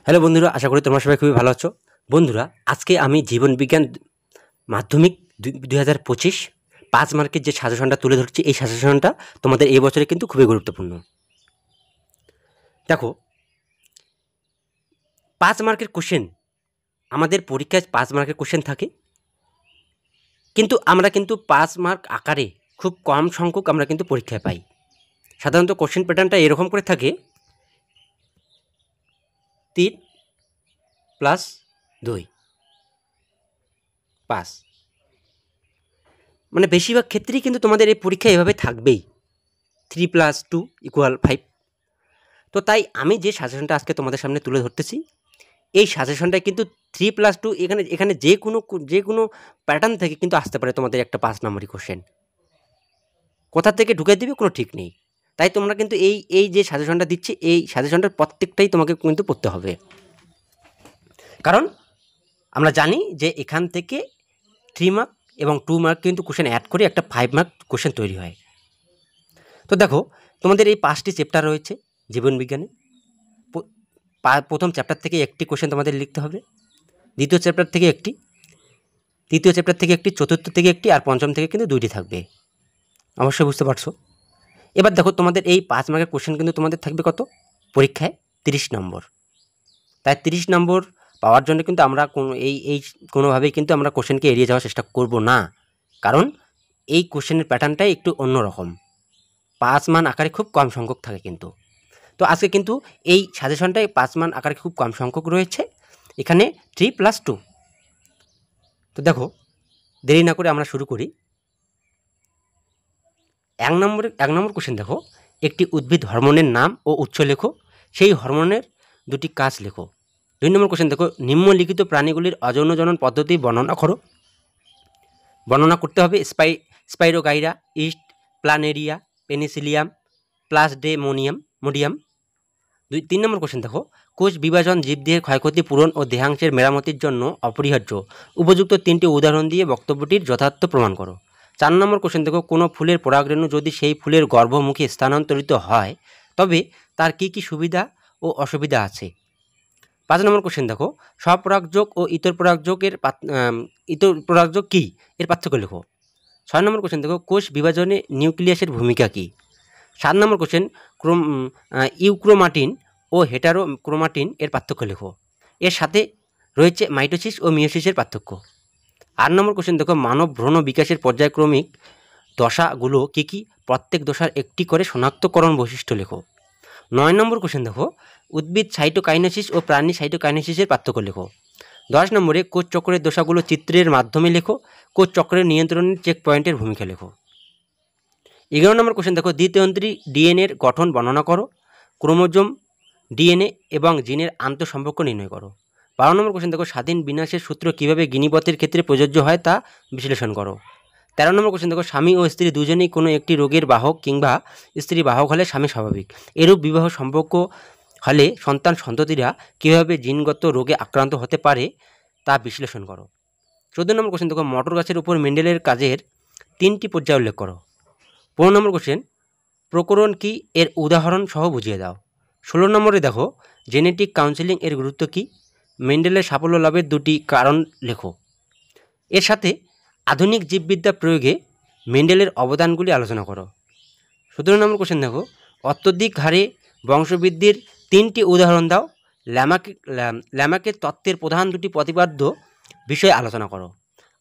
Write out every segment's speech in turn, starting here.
Hello বন্ধুরা, আশা করি তোমরা সবাই খুবই ভালো আছো। বন্ধুরা, আজকে আমি জীবন বিজ্ঞান মাধ্যমিক 2025 5 মার্কের যে সাজেশনটা তুলে ধরছি, এই সাজেশনটা তোমাদের এই বছরে কিন্তু খুবই গুরুত্বপূর্ণ। দেখো, 5 মার্কের কোশ্চেন, আমাদের পরীক্ষায় 5 মার্কের কোশ্চেন থাকে, কিন্তু আমরা কিন্তু 5 মার্ক আকারে খুব কম সংখ্যক আমরা কিন্তু পরীক্ষায় পাই। সাধারণত কোশ্চেন প্যাটার্নটা এরকম করে থাকে 3 + 2 5, মানে বেশিরভাগ ক্ষেত্রেই কিন্তু তোমাদের এই পরীক্ষা এভাবে থাকবেই, 3 + 2 = 5। তো তাই আমি যে সাজেশনটা আজকে তোমাদের সামনে তুলে ধরতেছি, এই সাজেশনটা কিন্তু 3 + 2 এখানে যে কোনো প্যাটার্ন থেকে কিন্তু আসতে পারে তোমাদের একটা 5 নম্বরই কোশ্চেন। কোথা থেকে ঢুকে দিবে কোনো ঠিক নেই। তাই তোমরা কিন্তু এই যে সাজেশনটা দিচ্ছি, এই সাজেশনটার প্রত্যেকটাই তোমাকে কিন্তু পড়তে হবে। কারণ আমরা জানি যে এখান থেকে 3 মার্ক এবং 2 মার্ক কিন্তু কোশ্চেন অ্যাড করে একটা 5 মার্ক কোশ্চেন তৈরি হয়। তো দেখো, তোমাদের এই 5টি চ্যাপ্টার রয়েছে জীবন বিজ্ঞানে। প্রথম চ্যাপ্টার থেকে একটি কোশ্চেন তোমাদের লিখতে হবে, দ্বিতীয় চ্যাপ্টার থেকে একটি, তৃতীয় চ্যাপ্টার থেকে একটি, চতুর্থ থেকে একটি, আর পঞ্চম থেকে কিন্তু 2টি থাকবে। অবশ্যই বুঝতে পারছো। এবার দেখো, তোমাদের এই 5 মার্কের কোশ্চেন কিন্তু তোমাদের থাকবে কত? পরীক্ষায় 30 নম্বর। তাই 30 নম্বর পাওয়ার জন্য কিন্তু আমরা কোনোভাবেই কিন্তু আমরা কোশ্চেনকে এড়িয়ে যাওয়ার চেষ্টা করব না। কারণ এই কোশ্চেনের প্যাটার্নটাই একটু অন্যরকম। 5 মান আকারে খুব কম সংখ্যক থাকে কিন্তু। তো আজকে কিন্তু এই সাজেশনটাই 5 মান আকারে খুব কম সংখ্যক রয়েছে, এখানে 3 + 2। তো দেখো, দেরি না করে আমরা শুরু করি। 1 নম্বর কোশ্চেন দেখো, একটি উদ্ভিদ হরমোনের নাম ও উৎস লেখো, সেই হরমোনের 2টি কাজ লেখো। 2 নম্বর কোশ্চেন দেখো, নিম্নলিখিত প্রাণীগুলির অযৌন জনন পদ্ধতি বর্ণনা করো। বর্ণনা করতে হবে spirogyra, east, planaria, Penicillium, plasmodium. 3 নম্বর কোশ্চেন দেখো, কোষ বিভাজন জীবদেহের ক্ষয়ক্ষতি পূরণ ও দেহাংশের মেরামতির জন্য অপরিহার্য, উপযুক্ত 3টি উদাহরণ দিয়ে বক্তব্যটির যথার্থ প্রমাণ করো। 4 নম্বর কোশ্চেন দেখো, কোনো ফুলের পরাগরেণু যদি সেই ফুলের গর্ভমুখে স্থানান্তরিত হয় তবে তার কী কী সুবিধা ও অসুবিধা আছে। 5 নম্বর কোশ্চেন দেখো, স্বপরাগযোগ ও ইতর পরাগযোগ কী, এর পার্থক্য লেখো। 6 নম্বর কোশ্চেন দেখো, কোষ বিভাজনে নিউক্লিয়াসের ভূমিকা কী। 7 নম্বর কোশ্চেন, ইউক্রোমাটিন ও হেটারোক্রোমাটিন এর পার্থক্য লেখো। এর সাথে রয়েছে মাইটোসিস ও মিয়োসিসের পার্থক্য। 8 নম্বর কোশ্চেন দেখো, মানব ভ্রূণ বিকাশের পর্যায়ক্রমিক দশাগুলো কী কী, প্রত্যেক দশার একটি করে শনাক্তকরণ বৈশিষ্ট্য লেখো। 9 নম্বর কোশ্চেন দেখো, উদ্ভিদ সাইটোকাইনেসিস ও প্রাণী সাইটোকাইনেসিসের পার্থক্য লেখো। 10 নম্বরে কোষ চক্রের দশাগুলো চিত্রের মাধ্যমে লেখো, কোষ চক্রের নিয়ন্ত্রণের চেক পয়েন্টের ভূমিকা লেখো। 11 নম্বর কোশ্চেন দেখো, দ্বিতন্ত্রী ডিএনএর গঠন বর্ণনা করো, ক্রোমোজোম, ডিএনএ এবং জিনের আন্তঃসম্পর্ক নির্ণয় করো। 12 নম্বর কোশ্চেন দেখো, স্বাধীন বিন্যাসের সূত্র কীভাবে গিনিপথের ক্ষেত্রে প্রযোজ্য হয় তা বিশ্লেষণ করো। 13 নম্বর কোশ্চেন দেখো, স্বামী ও স্ত্রী দুজনেই কোনো একটি রোগের বাহক কিংবা স্ত্রী বাহক হলে স্বামী স্বাভাবিক, এরূপ বিবাহ সম্পর্ক হলে সন্ততিরা কীভাবে জিনগত রোগে আক্রান্ত হতে পারে তা বিশ্লেষণ করো। 14 নম্বর কোশ্চেন দেখো, মটর গাছের উপর মেন্ডেলের কাজের 3টি পর্যায় উল্লেখ করো। 15 নম্বর কোশ্চেন, প্রকরণ কি, এর উদাহরণ সহ বুঝিয়ে দাও। 16 নম্বরে দেখো, জেনেটিক কাউন্সেলিং এর গুরুত্ব কী, মেন্ডেলের সাফল্য লাভের 2টি কারণ লেখো। এর সাথে আধুনিক জীববিদ্যা প্রয়োগে মেন্ডেলের অবদানগুলি আলোচনা করো। 17 নম্বর কোশ্চেন দেখো, অত্যধিক হারে বংশবৃদ্ধির 3টি উদাহরণ দাও। ল্যামাকের তত্ত্বের প্রধান 2টি প্রতিপাদ্য বিষয়ে আলোচনা করো।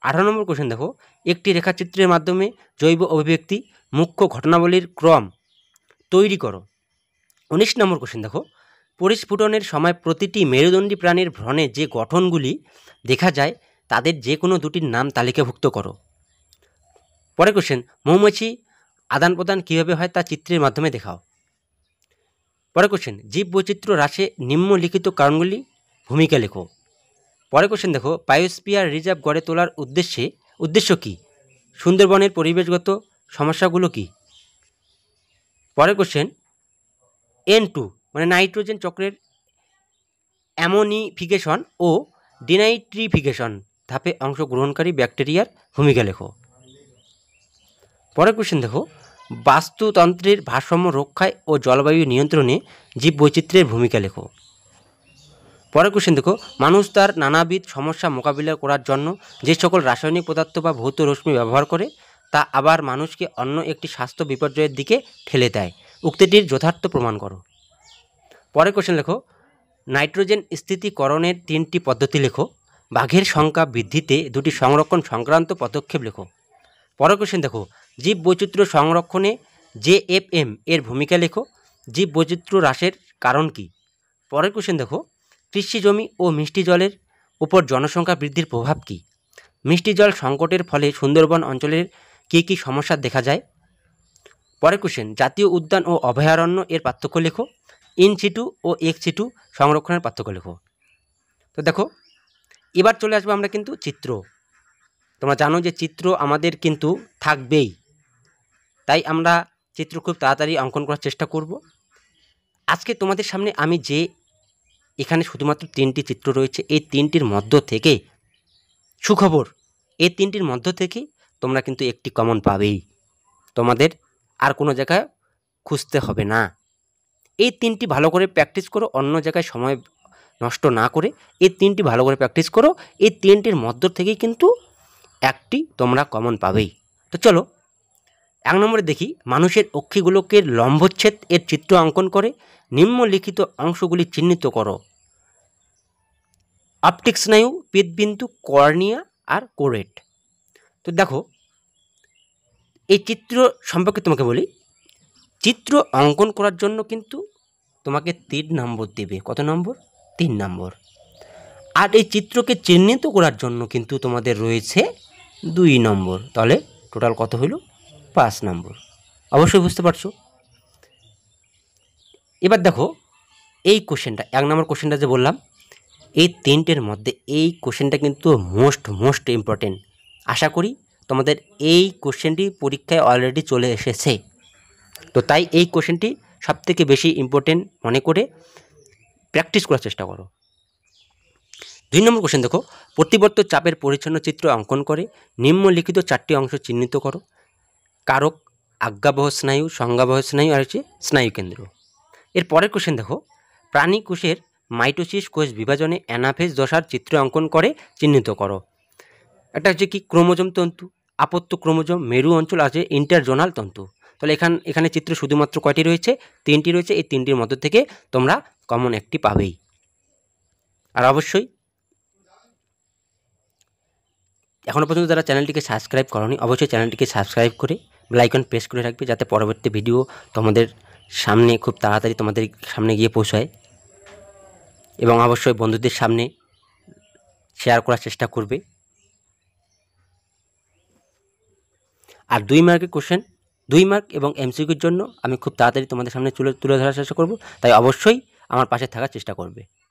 18 নম্বর কোশ্চেন দেখো, একটি রেখাচিত্রের মাধ্যমে জৈব অভিব্যক্তি মুখ্য ঘটনাবলীর ক্রম তৈরি করো। 19 নম্বর কোশ্চেন দেখো, পরিস্ফুটনের সময় প্রতিটি মেরুদণ্ডী প্রাণীর ভ্রণে যে গঠনগুলি দেখা যায় তাদের যে কোনো 2টির নাম তালিকাভুক্ত করো। পরের কোশ্চেন, মৌমাছি আদান প্রদান কীভাবে হয় তা চিত্রের মাধ্যমে দেখাও। পরের কোশ্চেন, জীব বৈচিত্র্য হ্রাসে নিম্নলিখিত কারণগুলি ভূমিকা লেখো। পরের কোশ্চেন দেখো, বায়োস্ফিয়ার রিজার্ভ গড়ে তোলার উদ্দেশ্য কী, সুন্দরবনের পরিবেশগত সমস্যাগুলো কী। পরের কোশ্চেন, N2 মানে নাইট্রোজেন চক্রের অ্যামোনিফিকেশন ও ডিনাইট্রিফিকেশন ধাপে অংশগ্রহণকারী ব্যাকটেরিয়ার ভূমিকা লেখো। পরের কোশ্চেন দেখো, বাস্তুতন্ত্রের ভারসাম্য রক্ষায় ও জলবায়ু নিয়ন্ত্রণে জীববৈচিত্র্যের ভূমিকা লেখো। পরের কোশ্চেন দেখো, মানুষ তার নানাবিধ সমস্যা মোকাবিলা করার জন্য যে সকল রাসায়নিক পদার্থ বা ভৌত রশ্মি ব্যবহার করে তা আবার মানুষকে অন্য একটি স্বাস্থ্য বিপর্যয়ের দিকে ঠেলে দেয়। উক্তিটির যথার্থ প্রমাণ করো। পরের কোশ্চেন লেখো, নাইট্রোজেন স্থিতিকরণের 3টি পদ্ধতি লেখো। বাঘের সংখ্যা বৃদ্ধিতে 2টি সংরক্ষণ সংক্রান্ত পদক্ষেপ লেখো। পরের কোশ্চেন দেখো, জীব বৈচিত্র্য সংরক্ষণে JFM এর ভূমিকা লেখো। জীব বৈচিত্র্য হ্রাসের কারণ কি? পরের কোশ্চেন দেখো, কৃষি জমি ও মিষ্টি জলের উপর জনসংখ্যা বৃদ্ধির প্রভাব কি? মিষ্টি জল সংকটের ফলে সুন্দরবন অঞ্চলের কী কী সমস্যা দেখা যায়? পরের কোশ্চেন, জাতীয় উদ্যান ও অভয়ারণ্য এর পার্থক্য লেখো। ইন সিটু ও এক্স সিটু সংরক্ষণের পার্থক্য লেখো। তো দেখো, এবার চলে আসবো আমরা কিন্তু চিত্র। তোমরা জানো যে চিত্র আমাদের কিন্তু থাকবেই, তাই আমরা চিত্র খুব তাড়াতাড়ি অঙ্কন করার চেষ্টা করব। আজকে তোমাদের সামনে আমি যে এখানে শুধুমাত্র 3টি চিত্র রয়েছে, এই 3টির মধ্য থেকে সুখবর, এই 3টির মধ্য থেকে তোমরা কিন্তু একটি কমন পাবেই। তোমাদের আর কোনো জায়গায় খুঁজতে হবে না। এই 3টি ভালো করে প্র্যাকটিস করো, অন্য জায়গায় সময় নষ্ট না করে এই 3টি ভালো করে প্র্যাকটিস করো। এই 3টির মধ্য থেকেই কিন্তু একটি তোমরা কমন পাবেই। তো চলো 1 নম্বরে দেখি, মানুষের অক্ষিগোলকের লম্বচ্ছেদ এর চিত্র অঙ্কন করে নিম্নলিখিত অংশগুলি চিহ্নিত করো। অপটিক স্নায়ু, পিতবিন্দু, কর্নিয়া আর কোরেট। তো দেখো, এই চিত্র সম্পর্কে তোমাকে বলি, চিত্র অঙ্কন করার জন্য কিন্তু তোমাকে 3 নম্বর দেবে। কত নম্বর? 3 নম্বর। আর এই চিত্রকে চিহ্নিত করার জন্য কিন্তু তোমাদের রয়েছে 2 নম্বর। তাহলে টোটাল কত হলো? 5 নম্বর। অবশ্যই বুঝতে পারছো। এবার দেখো এই কোশ্চেনটা, 1 নম্বর কোশ্চেনটা যে বললাম, এই 3টের মধ্যে এই কোশ্চেনটা কিন্তু মোস্ট ইম্পর্টেন্ট। আশা করি তোমাদের এই কোশ্চেনটি পরীক্ষায় অলরেডি চলে এসেছে, তো তাই এই কোশ্চেনটি সবথেকে বেশি ইম্পর্টেন্ট মনে করে প্র্যাকটিস করার চেষ্টা করো। 2 নম্বর কোশ্চেন দেখো, প্রতিবর্ত চাপের পরিচ্ছন্ন চিত্র অঙ্কন করে নিম্নলিখিত 4টি অংশ চিহ্নিত করো। কারক, আজ্ঞাবহ স্নায়ু, সংজ্ঞাবহ স্নায়ু আর হচ্ছে স্নায়ুকেন্দ্র। এর পরের কোশ্চেন দেখো, প্রাণী কোষের মাইটোসিস কোষ বিভাজনে অ্যানাফেজ দশার চিত্র অঙ্কন করে চিহ্নিত করো। একটা হচ্ছে কি ক্রোমোজোম তন্তু, আপত্য ক্রোমোজোম, মেরু অঞ্চল আছে, ইন্টারজোনাল তন্তু। তাহলে এখানে চিত্র শুধুমাত্র কয়টি রয়েছে? 3টি রয়েছে। এই 3টির মধ্য থেকে তোমরা কমন একটি পাবেই। আর অবশ্যই এখনও পর্যন্ত যারা চ্যানেলটিকে সাবস্ক্রাইব করোনি, অবশ্যই চ্যানেলটিকে সাবস্ক্রাইব করে বেল আইকন প্রেস করে রাখবে, যাতে পরবর্তী ভিডিও তোমাদের সামনে খুব তাড়াতাড়ি তোমাদের সামনে গিয়ে পৌঁছায়। এবং অবশ্যই বন্ধুদের সামনে শেয়ার করার চেষ্টা করবে। আর 2 মার্কের কোশ্চেন, 2 মার্ক এবং MCQর জন্য আমি খুব তাড়াতাড়ি তোমাদের সামনে তুলে ধরার চেষ্টা করব, তাই অবশ্যই আমার পাশে থাকার চেষ্টা করবে।